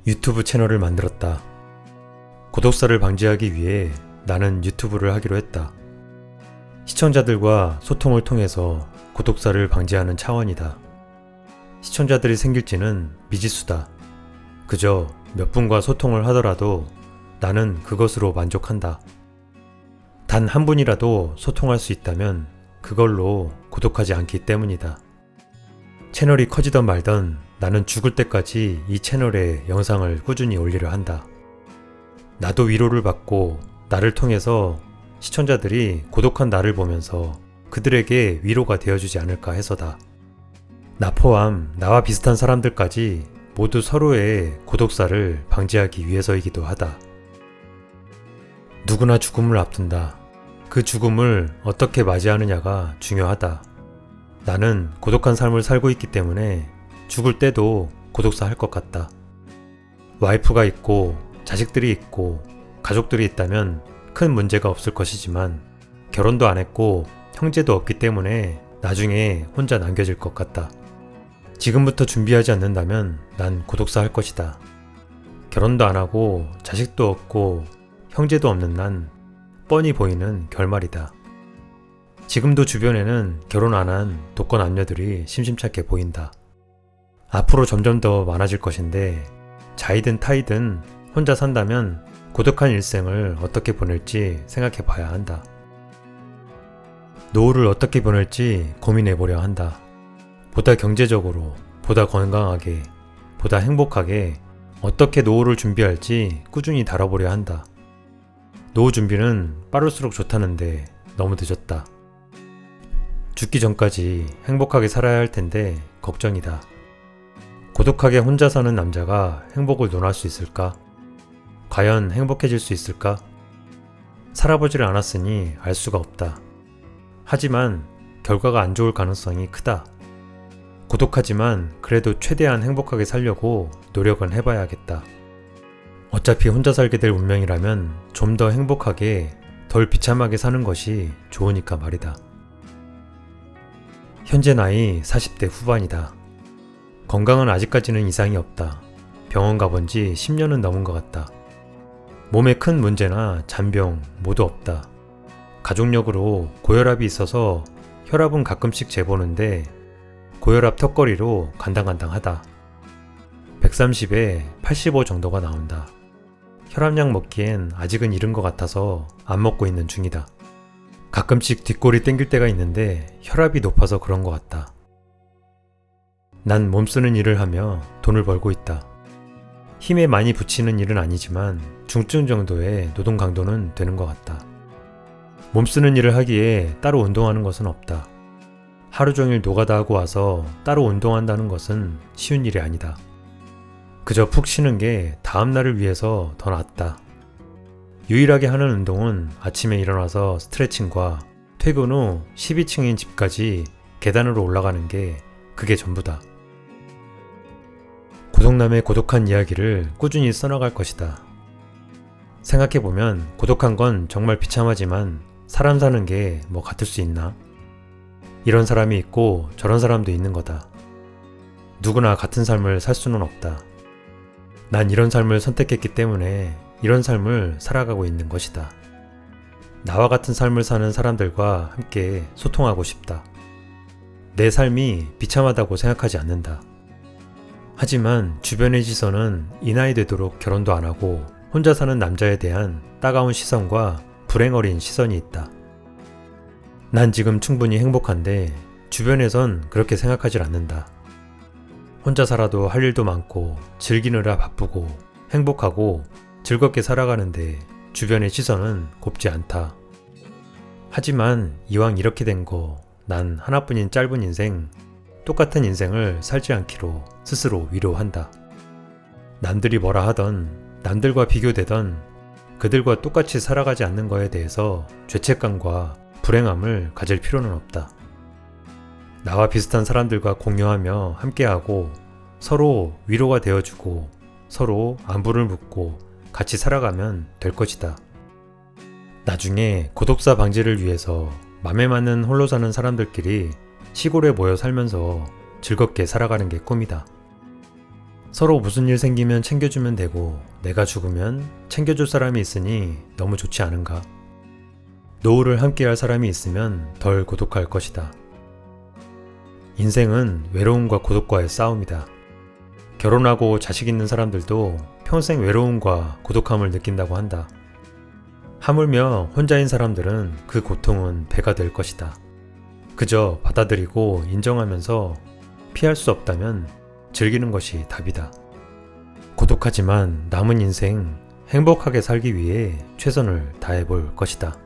유튜브 채널을 만들었다. 고독사를 방지하기 위해 나는 유튜브를 하기로 했다. 시청자들과 소통을 통해서 고독사를 방지하는 차원이다. 시청자들이 생길지는 미지수다. 그저 몇 분과 소통을 하더라도 나는 그것으로 만족한다. 단 한 분이라도 소통할 수 있다면 그걸로 고독하지 않기 때문이다. 채널이 커지던 말던 나는 죽을 때까지 이 채널에 영상을 꾸준히 올리려 한다. 나도 위로를 받고 나를 통해서 시청자들이 고독한 나를 보면서 그들에게 위로가 되어주지 않을까 해서다. 나 포함 나와 비슷한 사람들까지 모두 서로의 고독사를 방지하기 위해서이기도 하다. 누구나 죽음을 앞둔다. 그 죽음을 어떻게 맞이하느냐가 중요하다. 나는 고독한 삶을 살고 있기 때문에 죽을 때도 고독사 할 것 같다. 와이프가 있고 자식들이 있고 가족들이 있다면 큰 문제가 없을 것이지만 결혼도 안 했고 형제도 없기 때문에 나중에 혼자 남겨질 것 같다. 지금부터 준비하지 않는다면 난 고독사 할 것이다. 결혼도 안 하고 자식도 없고 형제도 없는 난 뻔히 보이는 결말이다. 지금도 주변에는 결혼 안 한 독거 남녀들이 심심찮게 보인다. 앞으로 점점 더 많아질 것인데 자이든 타이든 혼자 산다면 고독한 일생을 어떻게 보낼지 생각해 봐야 한다. 노후를 어떻게 보낼지 고민해 보려 한다. 보다 경제적으로, 보다 건강하게, 보다 행복하게 어떻게 노후를 준비할지 꾸준히 다뤄보려 한다. 노후 준비는 빠를수록 좋다는데 너무 늦었다. 죽기 전까지 행복하게 살아야 할 텐데 걱정이다. 고독하게 혼자 사는 남자가 행복을 논할 수 있을까? 과연 행복해질 수 있을까? 살아보지를 않았으니 알 수가 없다. 하지만 결과가 안 좋을 가능성이 크다. 고독하지만 그래도 최대한 행복하게 살려고 노력은 해봐야겠다. 어차피 혼자 살게 될 운명이라면 좀 더 행복하게, 덜 비참하게 사는 것이 좋으니까 말이다. 현재 나이 40대 후반이다. 건강은 아직까지는 이상이 없다. 병원 가본 지 10년은 넘은 것 같다. 몸에 큰 문제나 잔병 모두 없다. 가족력으로 고혈압이 있어서 혈압은 가끔씩 재보는데 고혈압 턱걸이로 간당간당하다. 130에 85 정도가 나온다. 혈압약 먹기엔 아직은 이른 것 같아서 안 먹고 있는 중이다. 가끔씩 뒷골이 땡길 때가 있는데 혈압이 높아서 그런 것 같다. 난 몸쓰는 일을 하며 돈을 벌고 있다. 힘에 많이 붙이는 일은 아니지만 중증 정도의 노동 강도는 되는 것 같다. 몸쓰는 일을 하기에 따로 운동하는 것은 없다. 하루 종일 노가다 하고 와서 따로 운동한다는 것은 쉬운 일이 아니다. 그저 푹 쉬는 게 다음 날을 위해서 더 낫다. 유일하게 하는 운동은 아침에 일어나서 스트레칭과 퇴근 후 12층인 집까지 계단으로 올라가는 게 그게 전부다. 고독남의 고독한 이야기를 꾸준히 써나갈 것이다. 생각해보면 고독한 건 정말 비참하지만 사람 사는 게 뭐 같을 수 있나? 이런 사람이 있고 저런 사람도 있는 거다. 누구나 같은 삶을 살 수는 없다. 난 이런 삶을 선택했기 때문에 이런 삶을 살아가고 있는 것이다. 나와 같은 삶을 사는 사람들과 함께 소통하고 싶다. 내 삶이 비참하다고 생각하지 않는다. 하지만 주변의 시선은 이 나이 되도록 결혼도 안 하고 혼자 사는 남자에 대한 따가운 시선과 불행 어린 시선이 있다. 난 지금 충분히 행복한데 주변에선 그렇게 생각하질 않는다. 혼자 살아도 할 일도 많고 즐기느라 바쁘고 행복하고 즐겁게 살아가는데 주변의 시선은 곱지 않다. 하지만 이왕 이렇게 된 거 난 하나뿐인 짧은 인생, 똑같은 인생을 살지 않기로 스스로 위로한다. 남들이 뭐라 하던, 남들과 비교되던, 그들과 똑같이 살아가지 않는 거에 대해서 죄책감과 불행함을 가질 필요는 없다. 나와 비슷한 사람들과 공유하며 함께하고 서로 위로가 되어주고 서로 안부를 묻고 같이 살아가면 될 것이다. 나중에 고독사 방지를 위해서 맘에 맞는 홀로 사는 사람들끼리 시골에 모여 살면서 즐겁게 살아가는 게 꿈이다. 서로 무슨 일 생기면 챙겨주면 되고 내가 죽으면 챙겨줄 사람이 있으니 너무 좋지 않은가? 노후를 함께할 사람이 있으면 덜 고독할 것이다. 인생은 외로움과 고독과의 싸움이다. 결혼하고 자식 있는 사람들도 평생 외로움과 고독함을 느낀다고 한다. 하물며 혼자인 사람들은 그 고통은 배가 될 것이다. 그저 받아들이고 인정하면서 피할 수 없다면 즐기는 것이 답이다. 고독하지만 남은 인생 행복하게 살기 위해 최선을 다해볼 것이다.